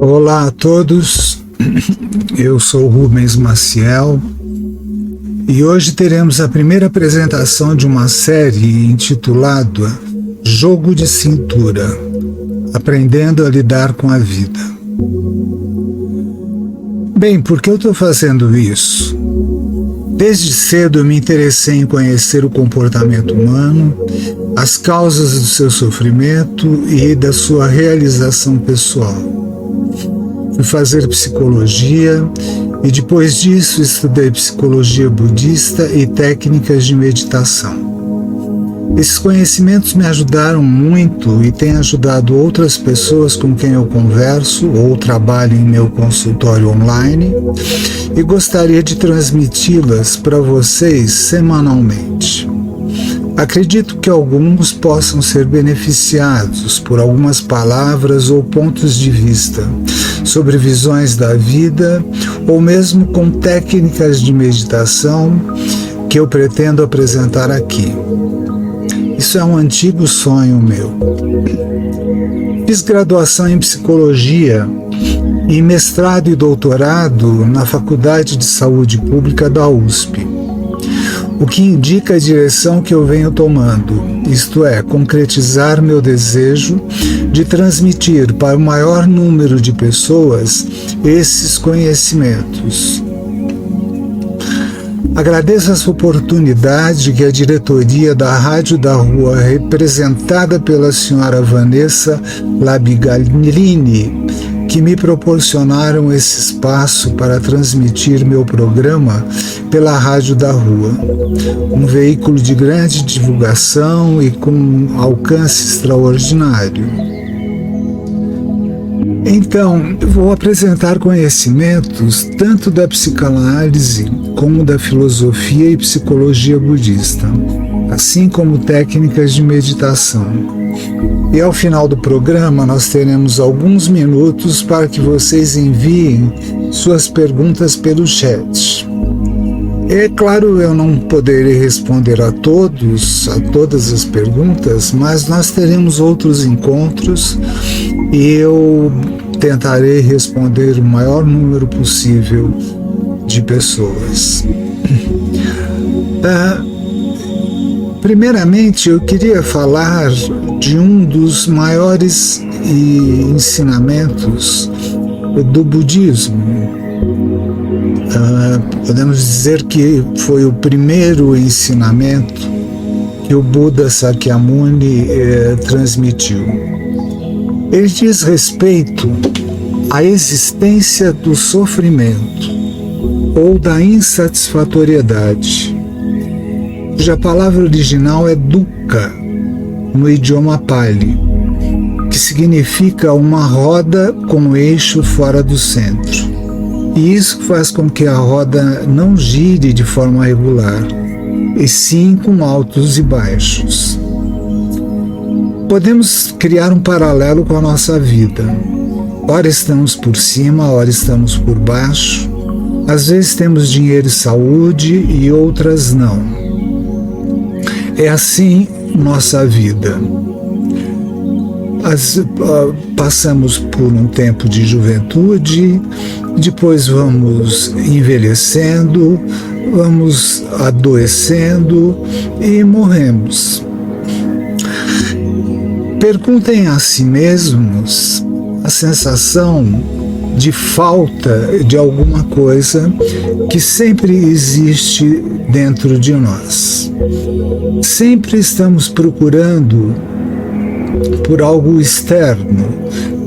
Olá a todos, eu sou Rubens Maciel e hoje teremos a primeira apresentação de uma série intitulada Jogo de Cintura, Aprendendo a Lidar com a Vida. Bem, por que eu estou fazendo isso? Desde cedo eu me interessei em conhecer o comportamento humano, as causas do seu sofrimento e da sua realização pessoal. Fui fazer psicologia e depois disso estudei psicologia budista e técnicas de meditação. Esses conhecimentos me ajudaram muito e têm ajudado outras pessoas com quem eu converso ou trabalho em meu consultório online e gostaria de transmiti-las para vocês semanalmente. Acredito que alguns possam ser beneficiados por algumas palavras ou pontos de vista sobre visões da vida ou mesmo com técnicas de meditação que eu pretendo apresentar aqui. Isso é um antigo sonho meu. Fiz graduação em psicologia e mestrado e doutorado na Faculdade de Saúde Pública da USP, o que indica a direção que eu venho tomando, isto é, concretizar meu desejo de transmitir para o maior número de pessoas esses conhecimentos. Agradeço essa oportunidade que a diretoria da Rádio da Rua, representada pela senhora Vanessa Labigalini, que me proporcionaram esse espaço para transmitir meu programa pela Rádio da Rua, um veículo de grande divulgação e com alcance extraordinário. Então, eu vou apresentar conhecimentos tanto da psicanálise como da filosofia e psicologia budista, assim como técnicas de meditação. E ao final do programa nós teremos alguns minutos para que vocês enviem suas perguntas pelo chat. É claro, eu não poderei responder a todas as perguntas, mas nós teremos outros encontros e eu tentarei responder o maior número possível de pessoas. Primeiramente, eu queria falar de um dos maiores ensinamentos do budismo. Podemos dizer que foi o primeiro ensinamento que o Buda Sakyamuni transmitiu. Ele diz respeito à existência do sofrimento ou da insatisfatoriedade, cuja palavra original é dukkha, no idioma Pali, que significa uma roda com eixo fora do centro. E isso faz com que a roda não gire de forma regular, e sim com altos e baixos. Podemos criar um paralelo com a nossa vida. Ora estamos por cima, ora estamos por baixo. Às vezes temos dinheiro e saúde e outras não. É assim nossa vida. Passamos por um tempo de juventude, depois vamos envelhecendo, vamos adoecendo e morremos. Perguntem a si mesmos a sensação de falta de alguma coisa que sempre existe dentro de nós. Sempre estamos procurando por algo externo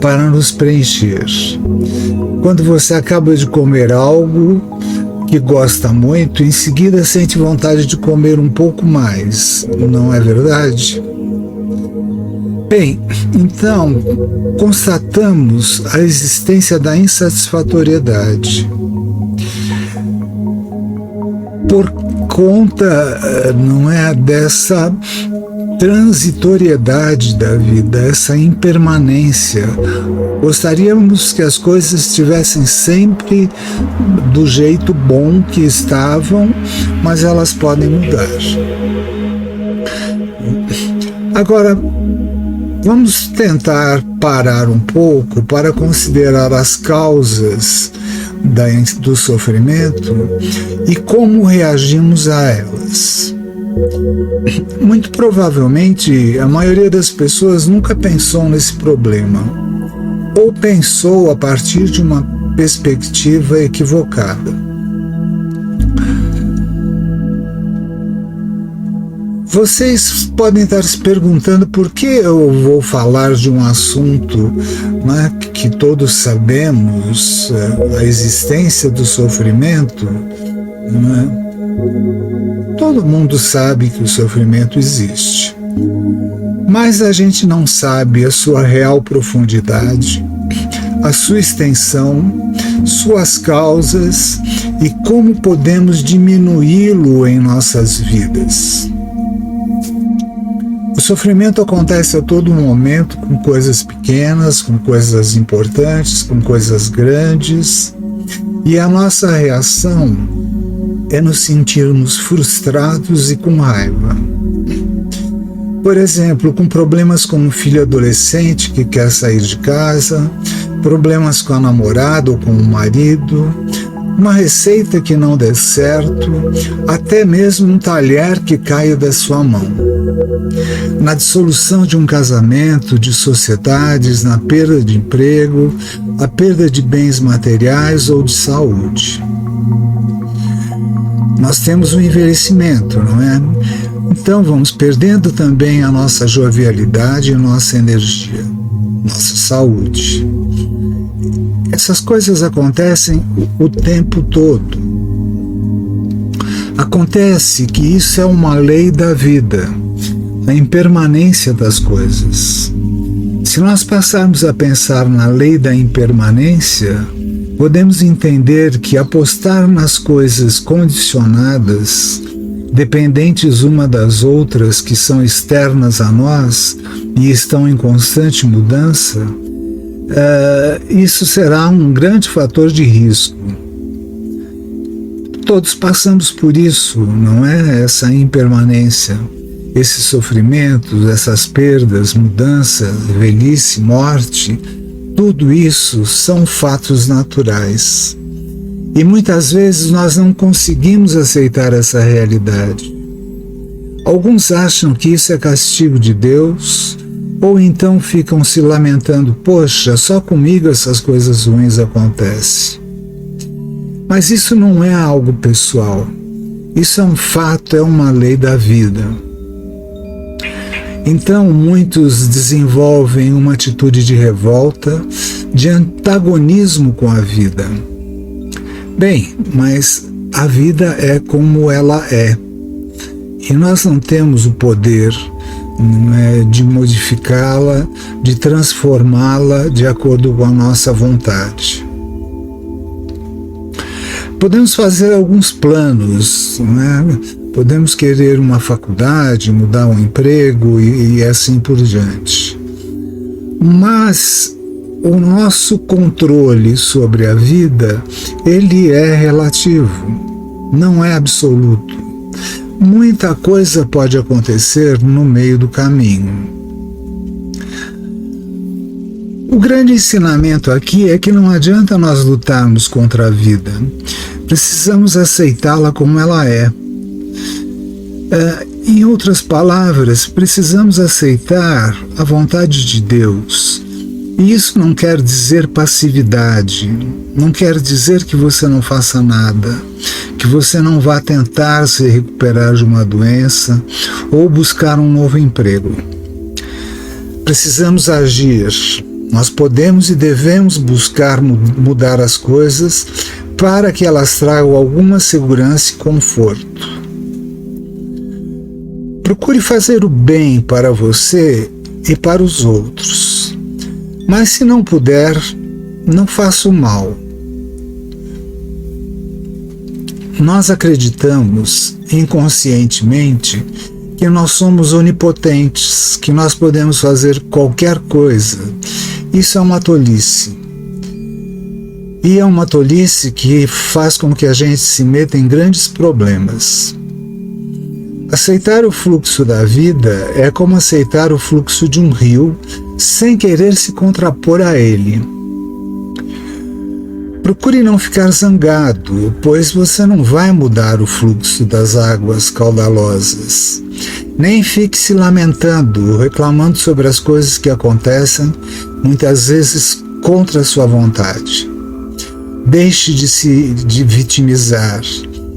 para nos preencher. Quando você acaba de comer algo que gosta muito, em seguida sente vontade de comer um pouco mais, não é verdade? Bem, então, constatamos a existência da insatisfatoriedade. Por conta, não é, dessa transitoriedade da vida, essa impermanência. Gostaríamos que as coisas estivessem sempre do jeito bom que estavam, mas elas podem mudar. Agora, Vamos tentar parar um pouco para considerar as causas do sofrimento e como reagimos a elas. Muito provavelmente, a maioria das pessoas nunca pensou nesse problema, ou pensou a partir de uma perspectiva equivocada. Vocês podem estar se perguntando por que eu vou falar de um assunto, né, que todos sabemos, a existência do sofrimento. Né? Todo mundo sabe que o sofrimento existe, mas a gente não sabe a sua real profundidade, a sua extensão, suas causas e como podemos diminuí-lo em nossas vidas. O sofrimento acontece a todo momento, com coisas pequenas, com coisas importantes, com coisas grandes, e a nossa reação é nos sentirmos frustrados e com raiva. Por exemplo, com problemas com um filho adolescente que quer sair de casa, problemas com a namorada ou com o marido, uma receita que não dê certo, até mesmo um talher que caia da sua mão. Na dissolução de um casamento, de sociedades, na perda de emprego, a perda de bens materiais ou de saúde. Nós temos um envelhecimento, não é? Então vamos perdendo também a nossa jovialidade e nossa energia, nossa saúde. Essas coisas acontecem o tempo todo. Acontece que isso é uma lei da vida, a impermanência das coisas. Se nós passarmos a pensar na lei da impermanência, podemos entender que apostar nas coisas condicionadas, dependentes uma das outras, que são externas a nós e estão em constante mudança, isso será um grande fator de risco. Todos passamos por isso, não é? Essa impermanência, esses sofrimentos, essas perdas, mudanças, velhice, morte, tudo isso são fatos naturais. E muitas vezes nós não conseguimos aceitar essa realidade. Alguns acham que isso é castigo de Deus, ou então ficam se lamentando, poxa, só comigo essas coisas ruins acontecem. Mas isso não é algo pessoal. Isso é um fato, é uma lei da vida. Então muitos desenvolvem uma atitude de revolta, de antagonismo com a vida. Bem, mas a vida é como ela é. E nós não temos o poder de modificá-la, de transformá-la de acordo com a nossa vontade. Podemos fazer alguns planos, né? Podemos querer uma faculdade, mudar um emprego e assim por diante. Mas o nosso controle sobre a vida, ele é relativo, não é absoluto. Muita coisa pode acontecer no meio do caminho. O grande ensinamento aqui é que não adianta nós lutarmos contra a vida. Precisamos aceitá-la como ela é. Em outras palavras, precisamos aceitar a vontade de Deus. E isso não quer dizer passividade, não quer dizer que você não faça nada, que você não vá tentar se recuperar de uma doença ou buscar um novo emprego. Precisamos agir. Nós podemos e devemos buscar mudar as coisas para que elas tragam alguma segurança e conforto. Procure fazer o bem para você e para os outros. Mas se não puder, não faça o mal. Nós acreditamos inconscientemente que nós somos onipotentes, que nós podemos fazer qualquer coisa. Isso é uma tolice. E é uma tolice que faz com que a gente se meta em grandes problemas. Aceitar o fluxo da vida é como aceitar o fluxo de um rio sem querer se contrapor a ele. Procure não ficar zangado, pois você não vai mudar o fluxo das águas caudalosas. Nem fique se lamentando, reclamando sobre as coisas que acontecem, muitas vezes contra a sua vontade. Deixe de se vitimizar.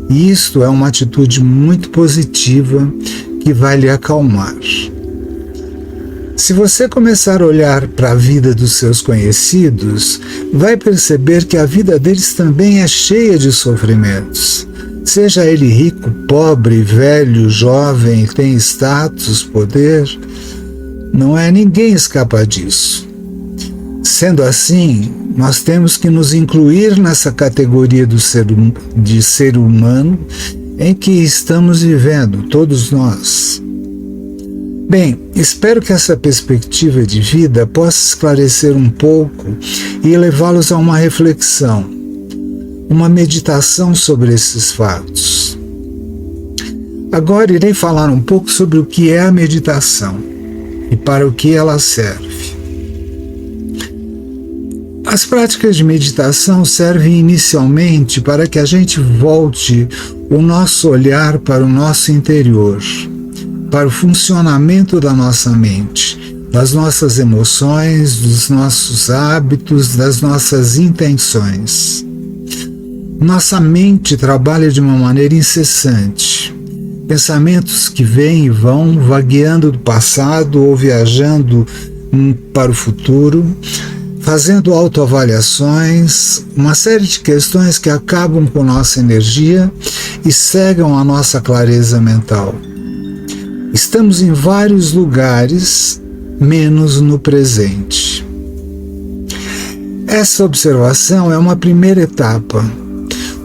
Isto é uma atitude muito positiva que vai lhe acalmar. Se você começar a olhar para a vida dos seus conhecidos, vai perceber que a vida deles também é cheia de sofrimentos. Seja ele rico, pobre, velho, jovem, tem status, poder, não é ninguém escapa disso. Sendo assim, nós temos que nos incluir nessa categoria de ser humano em que estamos vivendo, todos nós. Bem, espero que essa perspectiva de vida possa esclarecer um pouco e levá-los a uma reflexão, uma meditação sobre esses fatos. Agora irei falar um pouco sobre o que é a meditação e para o que ela serve. As práticas de meditação servem inicialmente para que a gente volte o nosso olhar para o nosso interior, para o funcionamento da nossa mente, das nossas emoções, dos nossos hábitos, das nossas intenções. Nossa mente trabalha de uma maneira incessante. Pensamentos que vêm e vão, vagueando do passado ou viajando para o futuro, fazendo autoavaliações, uma série de questões que acabam com nossa energia e cegam a nossa clareza mental. Estamos em vários lugares, menos no presente. Essa observação é uma primeira etapa,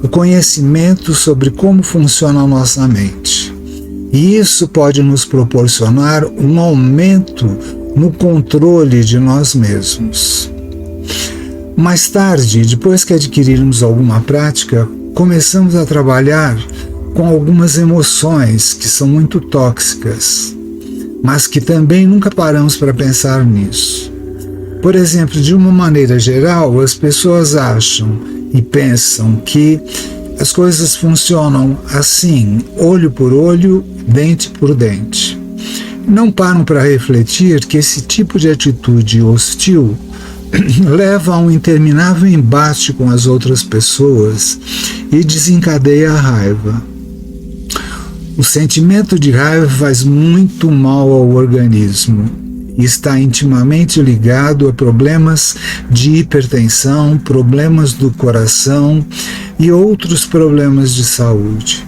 o conhecimento sobre como funciona a nossa mente. E isso pode nos proporcionar um aumento no controle de nós mesmos. Mais tarde, depois que adquirirmos alguma prática, começamos a trabalhar com algumas emoções que são muito tóxicas, mas que também nunca paramos para pensar nisso. Por exemplo, de uma maneira geral, as pessoas acham e pensam que as coisas funcionam assim, olho por olho, dente por dente. Não param para refletir que esse tipo de atitude hostil leva a um interminável embate com as outras pessoas e desencadeia a raiva. O sentimento de raiva faz muito mal ao organismo e está intimamente ligado a problemas de hipertensão, problemas do coração e outros problemas de saúde.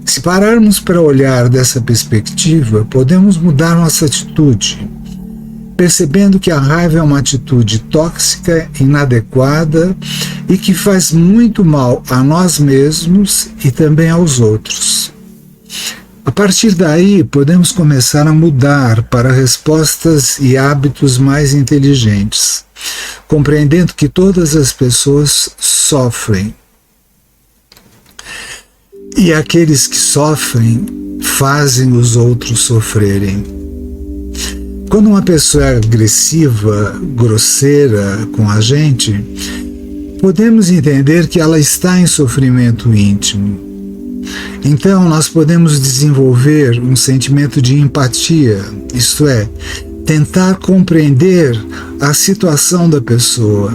Se pararmos para olhar dessa perspectiva, podemos mudar nossa atitude, percebendo que a raiva é uma atitude tóxica, inadequada e que faz muito mal a nós mesmos e também aos outros. A partir daí, podemos começar a mudar para respostas e hábitos mais inteligentes, compreendendo que todas as pessoas sofrem. E aqueles que sofrem fazem os outros sofrerem. Quando uma pessoa é agressiva, grosseira com a gente, podemos entender que ela está em sofrimento íntimo. Então, nós podemos desenvolver um sentimento de empatia, isto é, tentar compreender a situação da pessoa.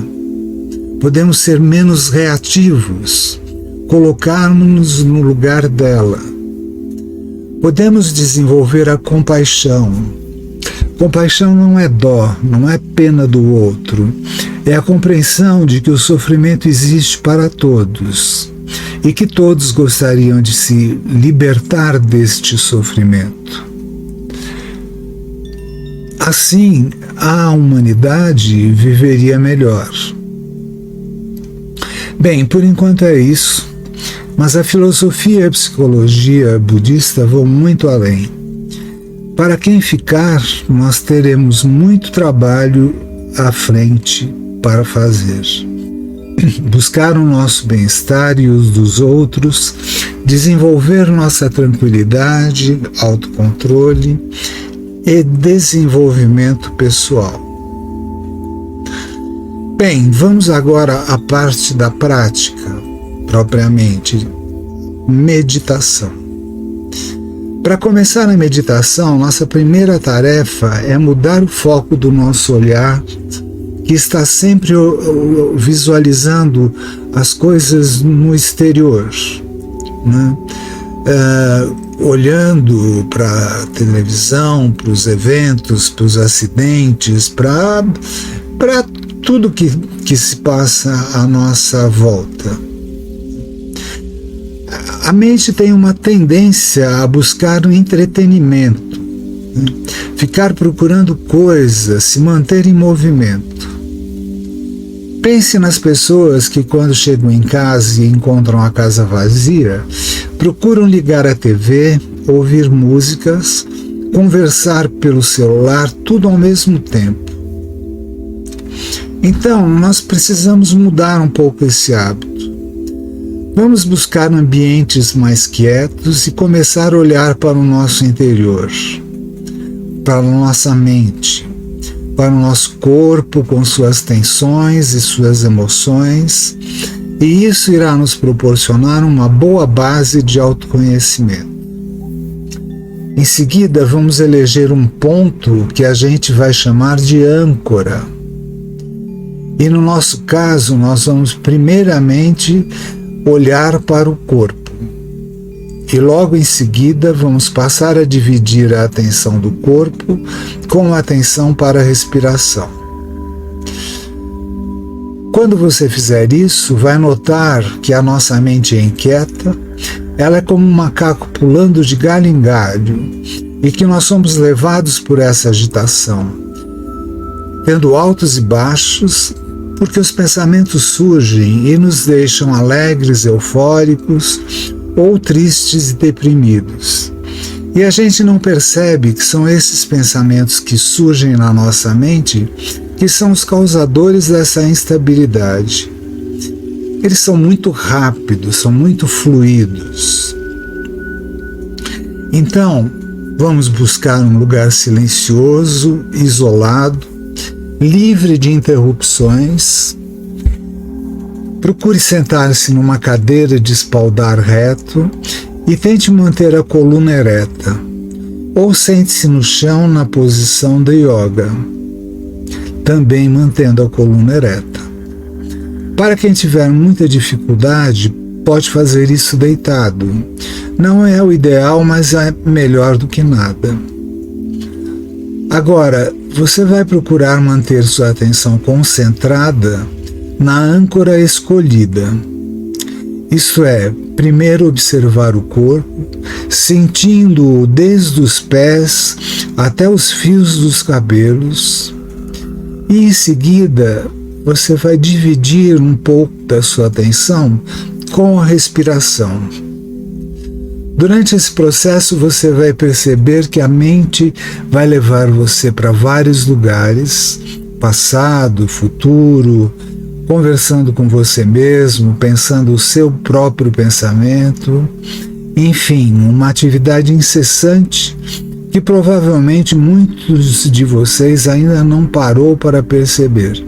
Podemos ser menos reativos, colocarmos-nos no lugar dela. Podemos desenvolver a compaixão. Compaixão não é dó, não é pena do outro. É a compreensão de que o sofrimento existe para todos e que todos gostariam de se libertar deste sofrimento. Assim, a humanidade viveria melhor. Bem, por enquanto é isso, mas a filosofia e a psicologia budista vão muito além. Para quem ficar, nós teremos muito trabalho à frente para fazer. buscar o nosso bem-estar e os dos outros, desenvolver nossa tranquilidade, autocontrole e desenvolvimento pessoal. Bem, vamos agora à parte da prática, propriamente, meditação. Para começar a meditação, nossa primeira tarefa é mudar o foco do nosso olhar, que está sempre visualizando as coisas no exterior, né? Olhando para a televisão, para os eventos, para os acidentes, para tudo que se passa à nossa volta. A mente tem uma tendência a buscar um entretenimento, né? Ficar procurando coisas, se manter em movimento. Pense nas pessoas que, quando chegam em casa e encontram a casa vazia, procuram ligar a TV, ouvir músicas, conversar pelo celular, tudo ao mesmo tempo. Então, nós precisamos mudar um pouco esse hábito. Vamos buscar ambientes mais quietos e começar a olhar para o nosso interior, para a nossa mente, para o nosso corpo com suas tensões e suas emoções, e isso irá nos proporcionar uma boa base de autoconhecimento. Em seguida, vamos eleger um ponto que a gente vai chamar de âncora. E no nosso caso, nós vamos primeiramente olhar para o corpo. E logo em seguida vamos passar a dividir a atenção do corpo com a atenção para a respiração. Quando você fizer isso, vai notar que a nossa mente é inquieta, ela é como um macaco pulando de galho em galho, e que nós somos levados por essa agitação, tendo altos e baixos, porque os pensamentos surgem e nos deixam alegres, eufóricos, ou tristes e deprimidos. E a gente não percebe que são esses pensamentos que surgem na nossa mente que são os causadores dessa instabilidade. Eles são muito rápidos, são muito fluidos. Então, vamos buscar um lugar silencioso, isolado, livre de interrupções. Procure sentar-se numa cadeira de espaldar reto e tente manter a coluna ereta, ou sente-se no chão na posição de yoga, também mantendo a coluna ereta. Para quem tiver muita dificuldade, pode fazer isso deitado. Não é o ideal, mas é melhor do que nada. Agora, você vai procurar manter sua atenção concentrada na âncora escolhida. Isso é, primeiro observar o corpo, sentindo-o desde os pés até os fios dos cabelos, e em seguida você vai dividir um pouco da sua atenção com a respiração. Durante esse processo você vai perceber que a mente vai levar você para vários lugares, passado, futuro, conversando com você mesmo, pensando o seu próprio pensamento, enfim, uma atividade incessante que provavelmente muitos de vocês ainda não parou para perceber.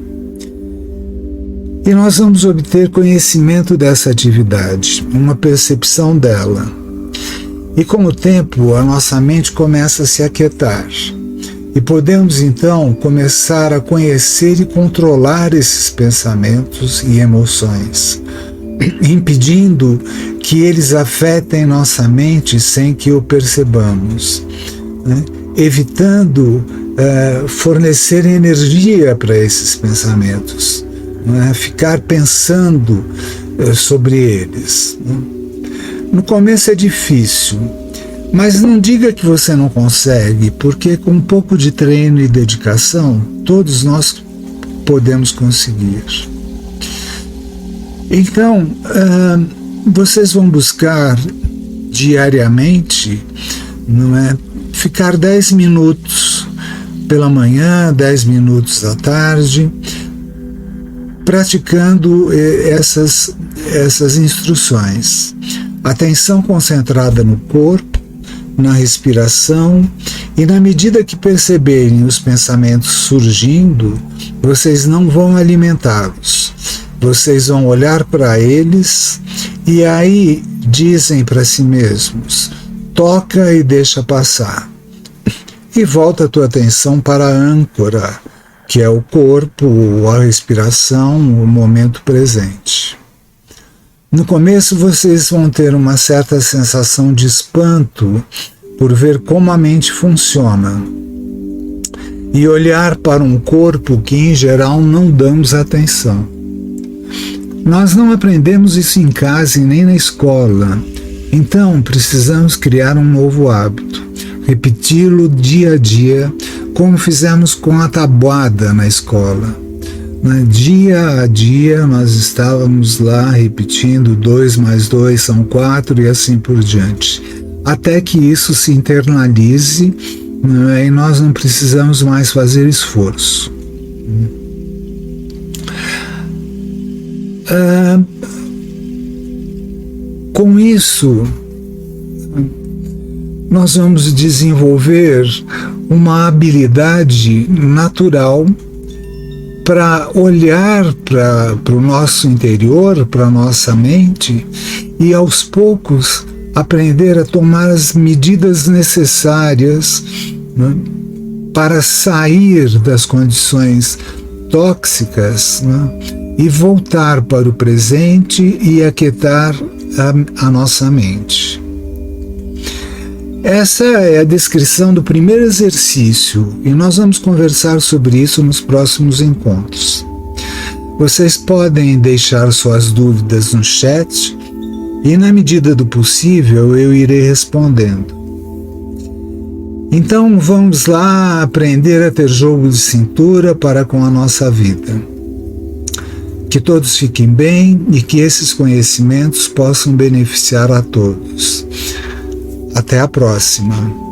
E nós vamos obter conhecimento dessa atividade, uma percepção dela. E com o tempo, a nossa mente começa a se aquietar. E podemos então começar a conhecer e controlar esses pensamentos e emoções, impedindo que eles afetem nossa mente sem que o percebamos, né? Evitando fornecer energia para esses pensamentos, né? Ficar pensando sobre eles, né? No começo é difícil, mas não diga que você não consegue, porque com um pouco de treino e dedicação, todos nós podemos conseguir. Então, vocês vão buscar diariamente, não é, ficar 10 minutos pela manhã, 10 minutos à tarde, praticando essas instruções. Atenção concentrada no corpo, na respiração, e na medida que perceberem os pensamentos surgindo, vocês não vão alimentá-los. Vocês vão olhar para eles e aí dizem para si mesmos: toca e deixa passar. E volta a tua atenção para a âncora, que é o corpo, a respiração, o momento presente. No começo vocês vão ter uma certa sensação de espanto por ver como a mente funciona e olhar para um corpo que em geral não damos atenção. Nós não aprendemos isso em casa e nem na escola, então precisamos criar um novo hábito, repeti-lo dia a dia, como fizemos com a tabuada na escola. Dia a dia nós estávamos lá repetindo 2 mais 2 são 4 e assim por diante, até que isso se internalize, né, e nós não precisamos mais fazer esforço. Com isso, nós vamos desenvolver uma habilidade natural para olhar para o nosso interior, para a nossa mente, e aos poucos aprender a tomar as medidas necessárias, né, para sair das condições tóxicas, né, e voltar para o presente e aquietar a nossa mente. Essa é a descrição do primeiro exercício e nós vamos conversar sobre isso nos próximos encontros. Vocês podem deixar suas dúvidas no chat e, na medida do possível, eu irei respondendo. Então vamos lá aprender a ter jogo de cintura para com a nossa vida. Que todos fiquem bem e que esses conhecimentos possam beneficiar a todos. Até a próxima.